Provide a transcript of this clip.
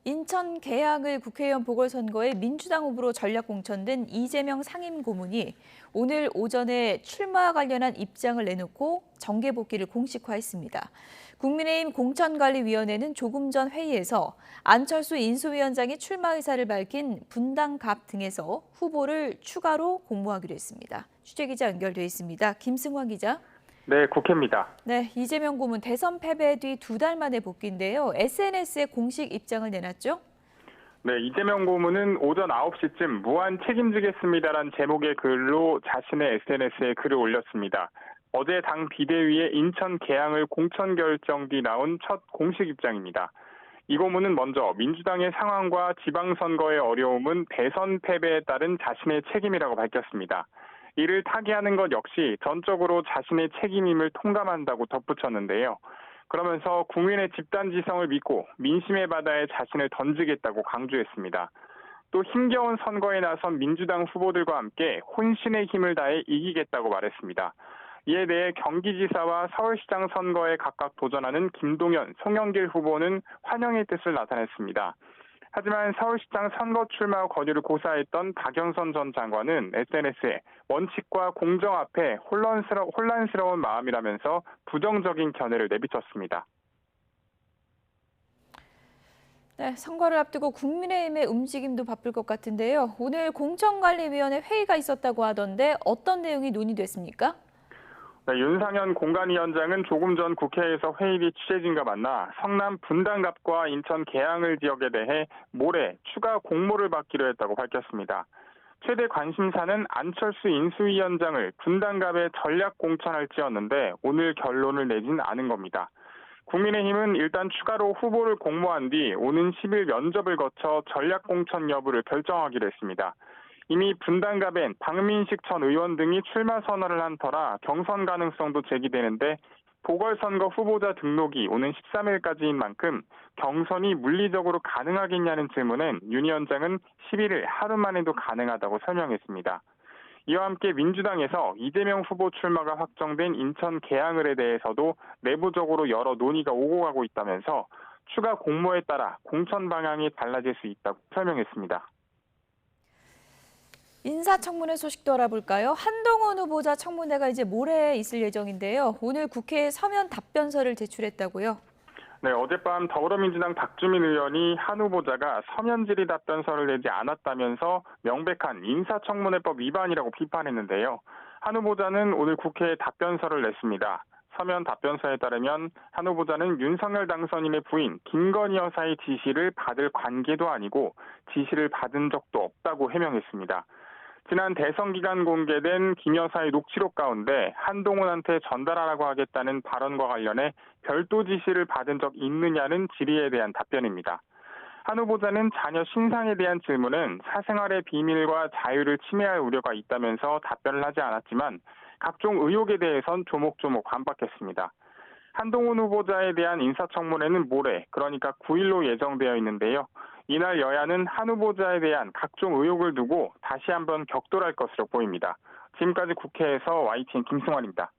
인천 계양을 국회의원 보궐선거에 민주당 후보로 전략 공천된 이재명 상임고문이 오늘 오전에 출마 관련한 입장을 내놓고 정계 복귀를 공식화했습니다. 국민의힘 공천관리위원회는 조금 전 회의에서 안철수 인수위원장이 출마 의사를 밝힌 분당갑 등에서 후보를 추가로 공모하기로 했습니다. 취재기자 연결돼 있습니다. 김승환 기자. 네, 국회입니다. 네, 이재명 고문 대선 패배 뒤 2달 만에 복귀인데요. SNS에 공식 입장을 내놨죠? 네, 이재명 고문은 오전 9시쯤 무한 책임지겠습니다란 제목의 글로 자신의 SNS에 글을 올렸습니다. 어제 당 비대위에 인천 계양을 공천 결정 뒤 나온 첫 공식 입장입니다. 이 고문은 먼저 민주당의 상황과 지방선거의 어려움은 대선 패배에 따른 자신의 책임이라고 밝혔습니다. 이를 타개하는 것 역시 전적으로 자신의 책임임을 통감한다고 덧붙였는데요. 그러면서 국민의 집단지성을 믿고 민심의 바다에 자신을 던지겠다고 강조했습니다. 또 힘겨운 선거에 나선 민주당 후보들과 함께 혼신의 힘을 다해 이기겠다고 말했습니다. 이에 대해 경기지사와 서울시장 선거에 각각 도전하는 김동연, 송영길 후보는 환영의 뜻을 나타냈습니다. 하지만 서울시장 선거 출마 권유를 고사했던 박영선 전 장관은 SNS에 원칙과 공정 앞에 혼란스러운 마음이라면서 부정적인 견해를 내비쳤습니다. 네, 선거를 앞두고 국민의힘의 움직임도 바쁠 것 같은데요. 오늘 공천관리위원회 회의가 있었다고 하던데 어떤 내용이 논의됐습니까? 네, 윤상현 공관위원장은 조금 전 국회에서 회의 뒤 취재진과 만나 성남 분당갑과 인천 계양을 지역에 대해 모레 추가 공모를 받기로 했다고 밝혔습니다. 최대 관심사는 안철수 인수위원장을 분당갑에 전략 공천할지였는데 오늘 결론을 내진 않은 겁니다. 국민의힘은 일단 추가로 후보를 공모한 뒤 오는 10일 면접을 거쳐 전략 공천 여부를 결정하기로 했습니다. 이미 분당갑엔 박민식 전 의원 등이 출마 선언을 한 터라 경선 가능성도 제기되는데 보궐선거 후보자 등록이 오는 13일까지인 만큼 경선이 물리적으로 가능하겠냐는 질문엔 윤 위원장은 11일 하루 만에도 가능하다고 설명했습니다. 이와 함께 민주당에서 이재명 후보 출마가 확정된 인천 계양을에 대해서도 내부적으로 여러 논의가 오고 가고 있다면서 추가 공모에 따라 공천 방향이 달라질 수 있다고 설명했습니다. 인사청문회 소식도 알아볼까요? 한동훈 후보자 청문회가 이제 모레 있을 예정인데요. 오늘 국회에 서면 답변서를 제출했다고요? 네, 어젯밤 더불어민주당 박주민 의원이 한 후보자가 서면 질의 답변서를 내지 않았다면서 명백한 인사청문회법 위반이라고 비판했는데요. 한 후보자는 오늘 국회에 답변서를 냈습니다. 서면 답변서에 따르면 한 후보자는 윤석열 당선인의 부인 김건희 여사의 지시를 받을 관계도 아니고 지시를 받은 적도 없다고 해명했습니다. 지난 대선 기간 공개된 김 여사의 녹취록 가운데 한동훈한테 전달하라고 하겠다는 발언과 관련해 별도 지시를 받은 적 있느냐는 질의에 대한 답변입니다. 한 후보자는 자녀 신상에 대한 질문은 사생활의 비밀과 자유를 침해할 우려가 있다면서 답변을 하지 않았지만 각종 의혹에 대해선 조목조목 반박했습니다. 한동훈 후보자에 대한 인사청문회는 모레, 그러니까 9일로 예정되어 있는데요. 이날 여야는 한 후보자에 대한 각종 의혹을 두고 다시 한번 격돌할 것으로 보입니다. 지금까지 국회에서 YTN 김승환입니다.